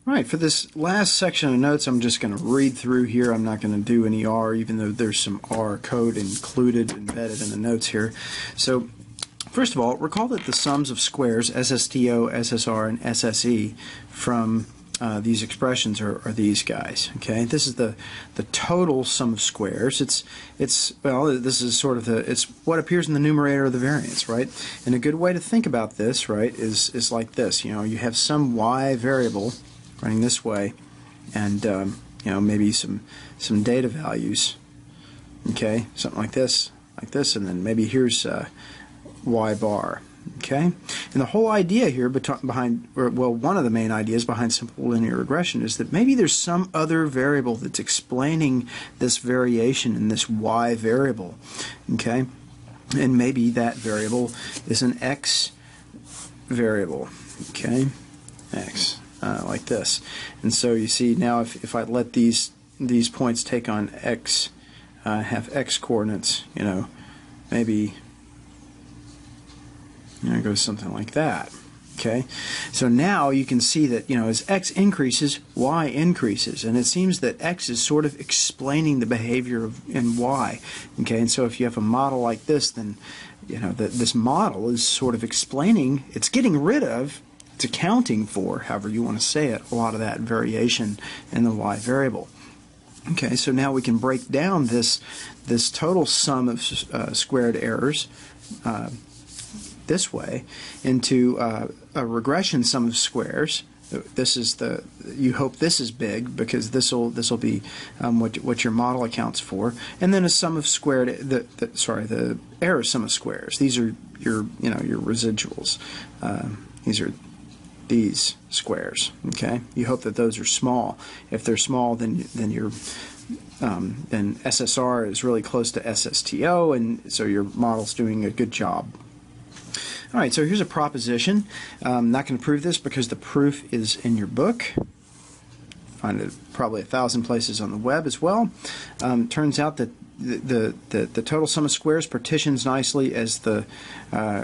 All right, for this last section of notes, I'm just going to read through here. I'm not going to do any R, even though there's some R code embedded in the notes here. So, first of all, recall that the sums of squares, SSTO, SSR, and SSE, from these expressions are these guys. Okay, this is the total sum of squares. Well, this is sort of it's what appears in the numerator of the variance, right? And a good way to think about this, right, is like this. You know, you have some y variable running this way, and you know, maybe some data values. Okay, something like this, and then maybe here's y bar. Okay, and the whole idea here behind, well, one of the main ideas behind simple linear regression is that maybe there's some other variable that's explaining this variation in this y variable. Okay, and maybe that variable is an x variable. Okay, x. Like this. And so you see now if I let these points take on x, have x coordinates, you know, maybe, you know, it goes something like that. Okay, so now you can see that, you know, as x increases, y increases, and it seems that x is sort of explaining the behavior in y. Okay, and so if you have a model like this, then, you know, this model is sort of explaining, it's getting rid of, it's accounting for, however you want to say it, a lot of that variation in the y variable. Okay, so now we can break down this total sum of squared errors this way into a regression sum of squares. This is you hope this is big, because this will be what your model accounts for, and then a sum of squared the error sum of squares. These are your residuals. These are these squares. Okay, you hope that those are small. If they're small, then SSR is really close to SSTO, and so your model's doing a good job. All right, so here's a proposition. I'm not going to prove this because the proof is in your book. Find it probably 1,000 places on the web as well. Turns out that the total sum of squares partitions nicely as the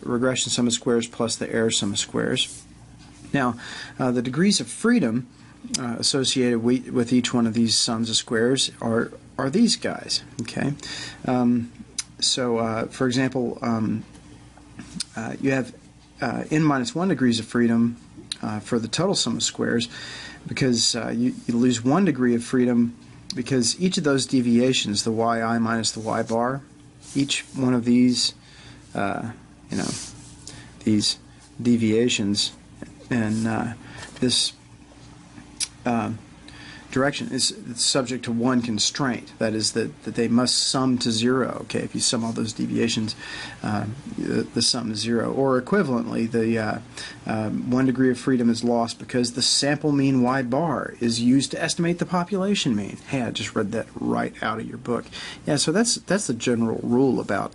regression sum of squares plus the error sum of squares. Now, the degrees of freedom associated with each one of these sums of squares are these guys. Okay, so for example, you have n-1 degrees of freedom for the total sum of squares, because you lose 1 degree of freedom because each of those deviations, the yi minus the y bar, each one of these, these deviations and this direction is subject to one constraint, that is that they must sum to 0. Okay, if you sum all those deviations, the sum is 0. Or equivalently, the 1 degree of freedom is lost because the sample mean y bar is used to estimate the population mean. Hey, I just read that right out of your book. Yeah, so that's the general rule about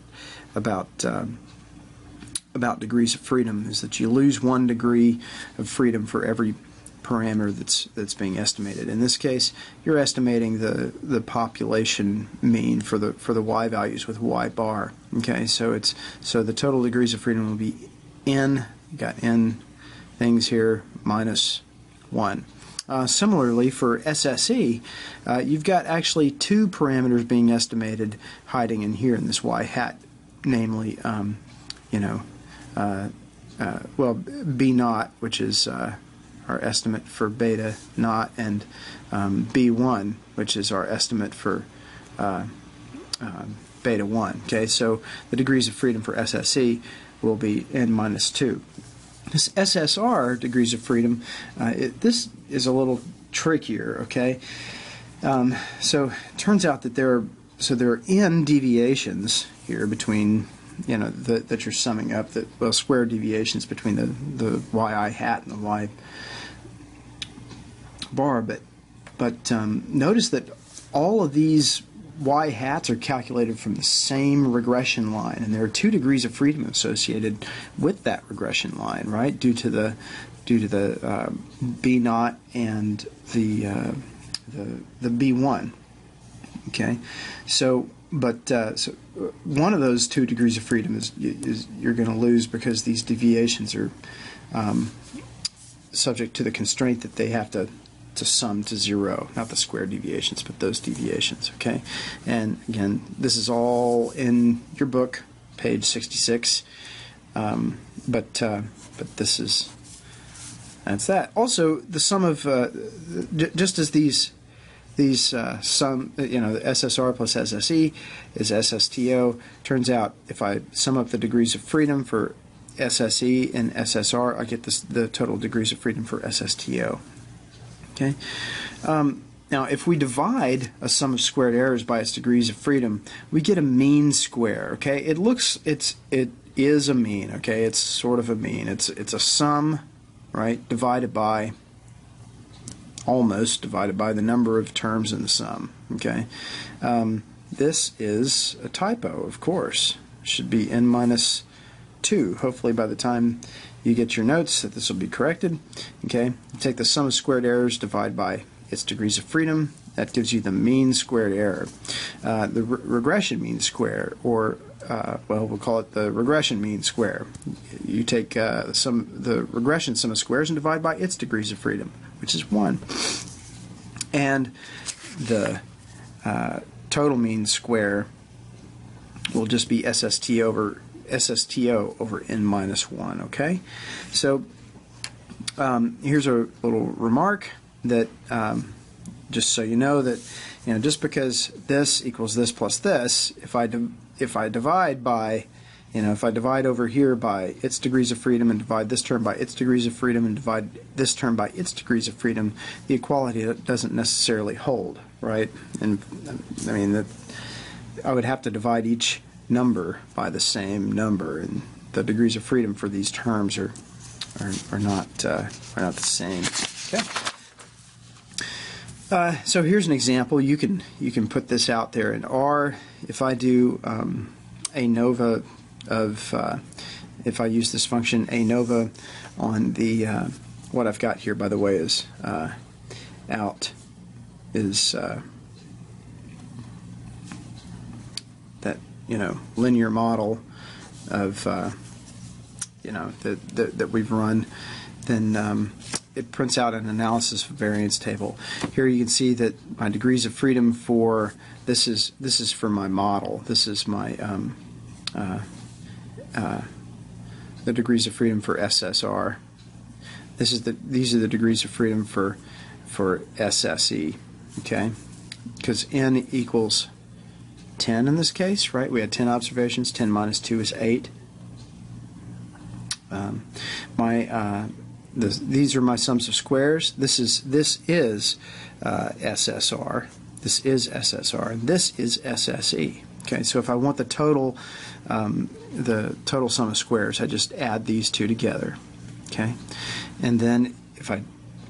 degrees of freedom, is that you lose 1 degree of freedom for every parameter that's being estimated. In this case, you're estimating the population mean for the y values with y bar. Okay, so the total degrees of freedom will be n. You got n things here minus 1. Similarly, for SSE, you've got actually 2 parameters being estimated hiding in here in this y hat, namely, well, B naught, which is our estimate for beta naught, and B1, which is our estimate for beta 1. Okay, so the degrees of freedom for SSE will be n minus 2. This SSR degrees of freedom, this is a little trickier. Okay, so it turns out that there are n deviations here between, that you're summing up, square deviations between the yi hat and the y bar, but notice that all of these y hats are calculated from the same regression line, and there are 2 degrees of freedom associated with that regression line, right? Due to the B naught and the B1. Okay, so one of those 2 degrees of freedom is you're going to lose because these deviations are subject to the constraint that they have to to sum to 0, not the square deviations, but those deviations. Okay, and again, this is all in your book, page 66. But that's that. Also, the sum of just as these sum, the SSR plus SSE is SSTO. Turns out if I sum up the degrees of freedom for SSE and SSR, I get the total degrees of freedom for SSTO. Okay. Now, if we divide a sum of squared errors by its degrees of freedom, we get a mean square. Okay, it is a mean. Okay, it's sort of a mean. It's a sum, right, almost divided by the number of terms in the sum. Okay, this is a typo, of course. It should be n minus 2. Hopefully, by the time you get your notes, that this will be corrected. Okay, you take the sum of squared errors, divide by its degrees of freedom. That gives you the mean squared error. The regression mean square, or well, we'll call it the regression mean square. You take the regression sum of squares and divide by its degrees of freedom, which is 1. And the total mean square will just be SSTO over n minus 1. Okay, so here's a little remark that just so you know that just because this equals this plus this, if I divide by if I divide over here by its degrees of freedom and divide this term by its degrees of freedom and divide this term by its degrees of freedom, the equality doesn't necessarily hold, right? And I mean that I would have to divide each number by the same number, and the degrees of freedom for these terms are not the same. Okay. So here's an example. You can put this out there in R. If I do ANOVA of if I use this function ANOVA on the what I've got here, by the way, is out is that linear model of that we've run, then it prints out an analysis variance table. Here you can see that my degrees of freedom for this is for my model. This is my the degrees of freedom for SSR. These are the degrees of freedom for SSE. Okay, because n equals 10 in this case, right? We had 10 observations. 10 minus 2 is 8. These are my sums of squares. This is SSR. This is SSR, and this is SSE. Okay, so if I want the total sum of squares, I just add these two together. Okay, and then if I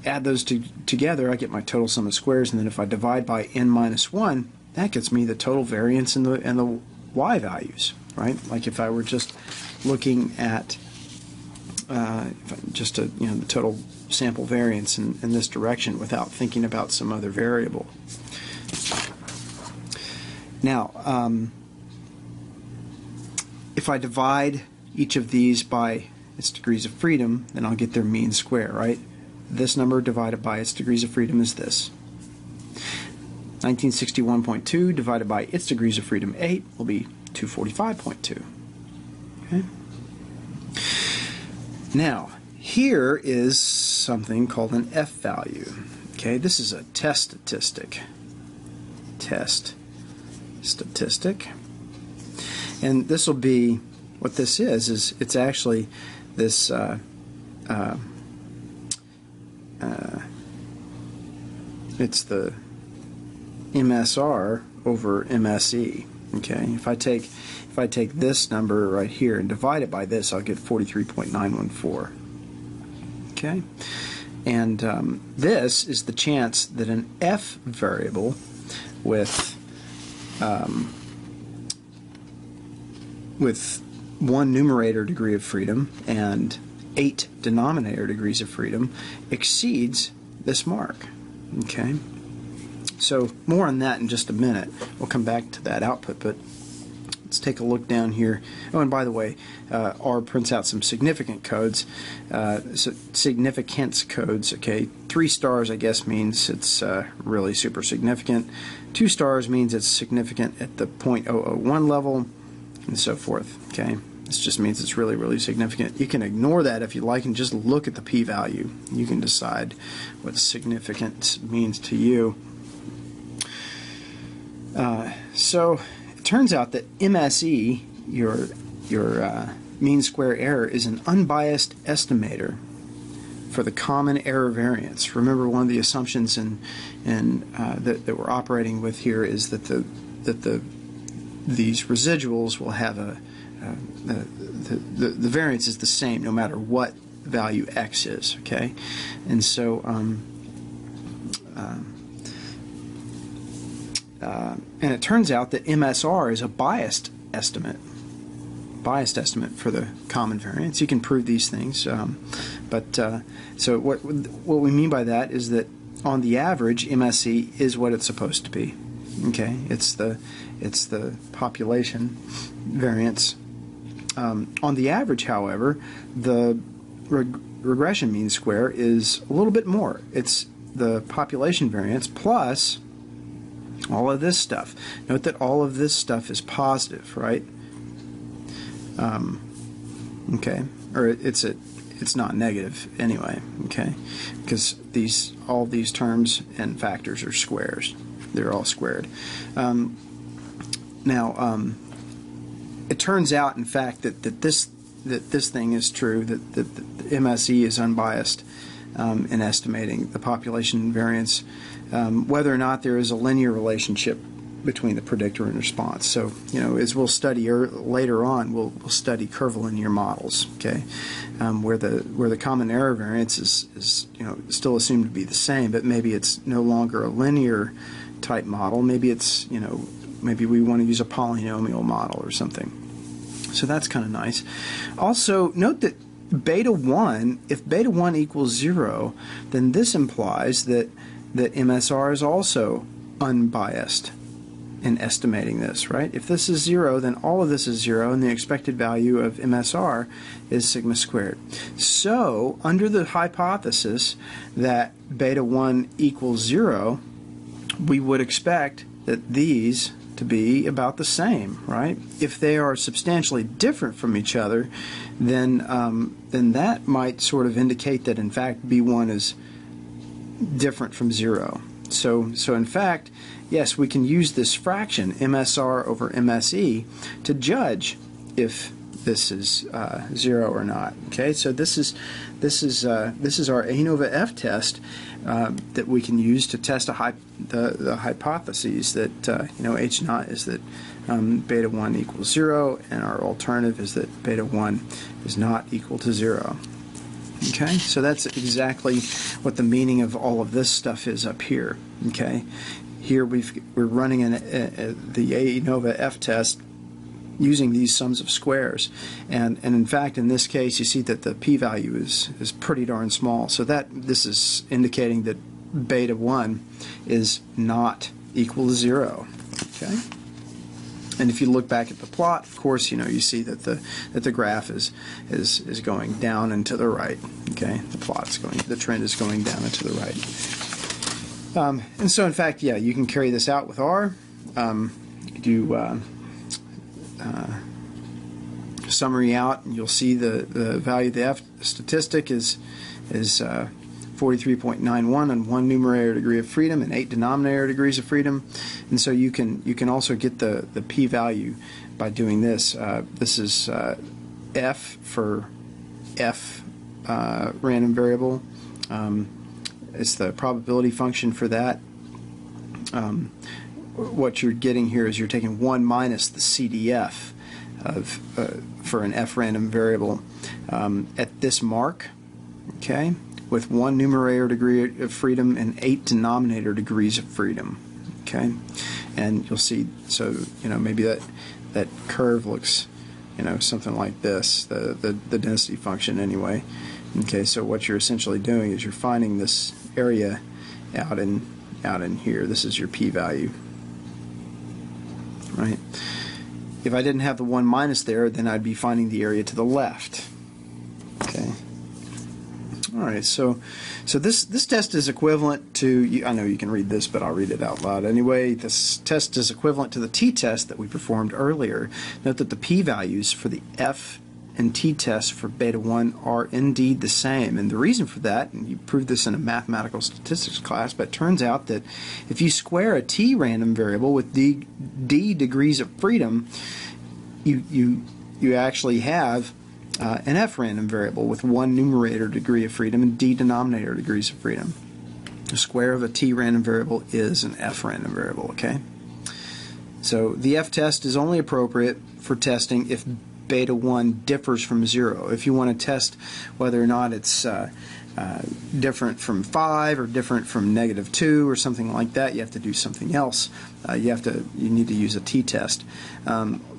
add those two together, I get my total sum of squares, and then if I divide by n minus 1, that gets me the total variance in the y values, right? Like if I were just looking at the total sample variance in this direction without thinking about some other variable. Now, if I divide each of these by its degrees of freedom, then I'll get their mean square, right? This number divided by its degrees of freedom is this. 1961.2 divided by its degrees of freedom 8 will be 245.2. Okay. Now, here is something called an F value. Okay, this is a test statistic. And this will be, what this is it's actually this it's the MSR over MSE. Okay, if I take this number right here and divide it by this, I'll get 43.914. Okay, and this is the chance that an F variable with one numerator degree of freedom and 8 denominator degrees of freedom exceeds this mark. Okay, so more on that in just a minute. We'll come back to that output, but let's take a look down here. Oh, and by the way, R prints out some significant codes, so significance codes. Okay, 3 stars I guess means it's really super significant. 2 stars means it's significant at the 0.001 level, and so forth. Okay, this just means it's really, really significant. You can ignore that if you like and just look at the p-value. You can decide what significant means to you. So it turns out that MSE, your mean square error, is an unbiased estimator for the common error variance. Remember, one of the assumptions that we're operating with here is that these residuals will have the variance is the same no matter what value x is. Okay, and so and it turns out that MSR is a biased estimate for the common variance. You can prove these things, so what we mean by that is that on the average, MSE is what it's supposed to be. Okay, it's the population variance. On the average, however, the regression mean square is a little bit more. It's the population variance plus all of this stuff. Note that all of this stuff is positive, right? Okay, or it's not negative anyway. Okay, because all these terms and factors are squares. They're all squared. It turns out, in fact, that this thing is true. That the MSE is unbiased in estimating the population variance, whether or not there is a linear relationship between the predictor and response. So, as we'll study later on, we'll study curvilinear models, okay, where the common error variance is still assumed to be the same, but maybe it's no longer a linear type model. Maybe it's maybe we want to use a polynomial model or something. So that's kind of nice. Also, note that beta 1, if beta 1 equals 0, then this implies that MSR is also unbiased in estimating this, right? If this is 0, then all of this is 0, and the expected value of MSR is sigma squared. So, under the hypothesis that beta 1 equals 0, we would expect that these to be about the same, right? If they are substantially different from each other, then that might sort of indicate that in fact B1 is different from 0. So in fact, yes, we can use this fraction MSR over MSE to judge if this is 0 or not. Okay, so this is our ANOVA F test that we can use to test the hypotheses that H naught is that beta 1 equals 0, and our alternative is that beta 1 is not equal to 0. Okay, so that's exactly what the meaning of all of this stuff is up here. Okay, here we're running the ANOVA F test using these sums of squares, and in fact in this case you see that the p-value is pretty darn small, so that this is indicating that beta 1 is not equal to 0. Okay, and if you look back at the plot, of course, you see that the graph is going down and to the right. Okay, the trend is going down and to the right. And so in fact, yeah, you can carry this out with R. You do summary out, and you'll see the value of the F statistic is 43.91 on 1 numerator degree of freedom and 8 denominator degrees of freedom. And so you can also get the p-value by doing this. This is F for F random variable. It's the probability function for that. What you're getting here is you're taking 1 minus the CDF for an F random variable at this mark, okay, with 1 numerator degree of freedom and 8 denominator degrees of freedom, okay, and you'll see, so maybe that curve looks something like this, the density function anyway. Okay, so what you're essentially doing is you're finding this area out in here. This is your p-value, right? if I didn't have the 1 minus there, then I'd be finding the area to the left. Okay. All right, so this test is equivalent to, I know you can read this, but I'll read it out loud anyway. This test is equivalent to the t-test that we performed earlier. Note that the p-values for the f and t-tests for beta 1 are indeed the same, and the reason for that, and you proved this in a mathematical statistics class, but it turns out that if you square a t random variable with d degrees of freedom, you actually have an f random variable with 1 numerator degree of freedom and d denominator degrees of freedom. The square of a t random variable is an f random variable, okay? So the f test is only appropriate for testing if beta 1 differs from 0. If you want to test whether or not it's different from 5 or different from -2 or something like that, you have to do something else. You need to use a t-test.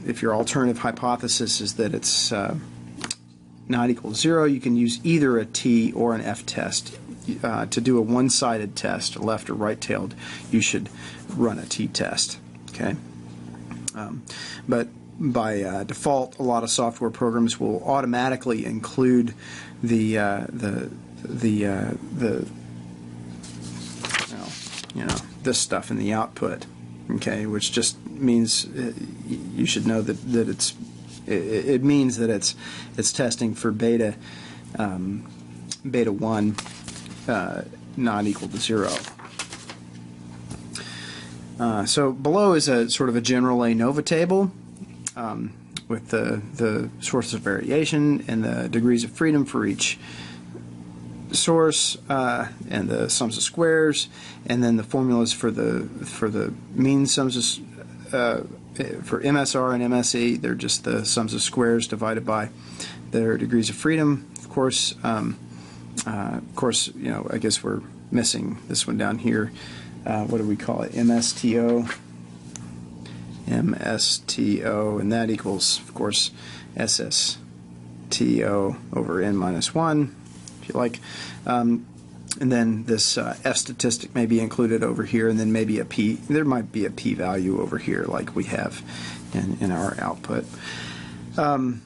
If your alternative hypothesis is that it's not equal to 0, you can use either a t or an f test. To do a one-sided test, left or right-tailed, you should run a t-test. Okay, but by default, a lot of software programs will automatically include this stuff in the output. Okay, which just means you should know that it means that it's testing for beta 1 not equal to 0. So below is a sort of a general ANOVA table with the sources of variation and the degrees of freedom for each source, and the sums of squares, and then the formulas for the mean sums of for MSR and MSE. They're just the sums of squares divided by their degrees of freedom. Of course, you know, I guess we're missing this one down here. What do we call it? MSTO, and that equals, of course, SSTO over n minus 1, if you like. And then this F statistic may be included over here, and then maybe a P. There might be a P value over here, like we have in our output. One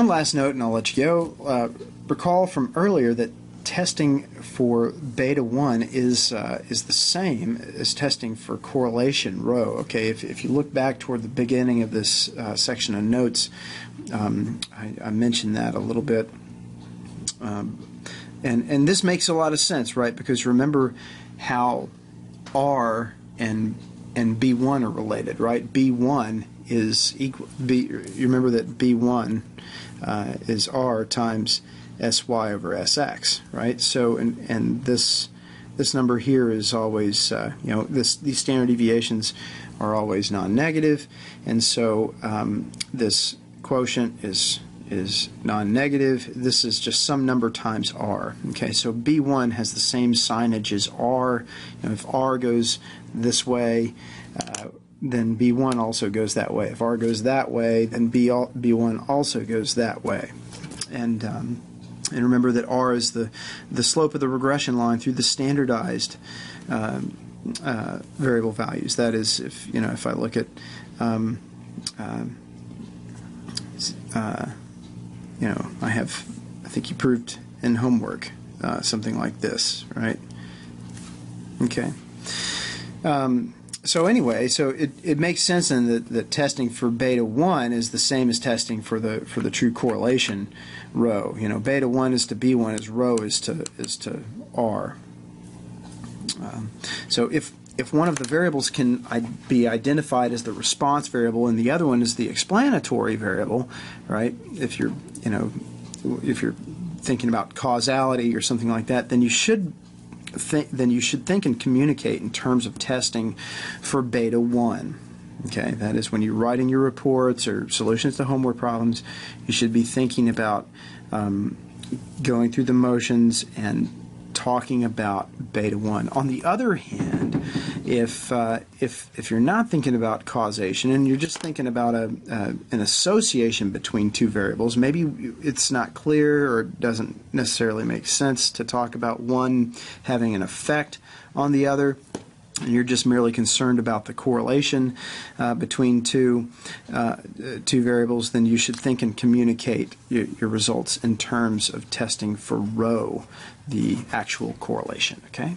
last note, and I'll let you go. Recall from earlier that testing for beta 1 is the same as testing for correlation rho. Okay, if you look back toward the beginning of this section of notes, I mentioned that a little bit. And this makes a lot of sense, right? Because remember how R and B1 are related, right? B1 is equal. You remember that B1 is R times SY over SX, right? So and this number here is always these standard deviations are always non-negative, and so this quotient is non-negative. This is just some number times R. Okay, so B1 has the same signage as R. If R goes this way, then B1 also goes that way. If R goes that way, then B1 also goes that way. And remember that R is the slope of the regression line through the standardized variable values. That is, if I look at I think you proved in homework something like this, right? Okay. So anyway, it makes sense then that testing for beta 1 is the same as testing for the true correlation rho. Beta 1 is to B1 as rho is to R. So if one of the variables can be identified as the response variable and the other one is the explanatory variable, right? If you're thinking about causality or something like that, then you should think and communicate in terms of testing for beta 1. Okay, that is when you're writing your reports or solutions to homework problems, you should be thinking about going through the motions and talking about beta 1. On the other hand, if you're not thinking about causation and you're just thinking about an association between two variables, maybe it's not clear or it doesn't necessarily make sense to talk about one having an effect on the other, and you're just merely concerned about the correlation between two variables, then you should think and communicate your results in terms of testing for rho, the actual correlation. Okay.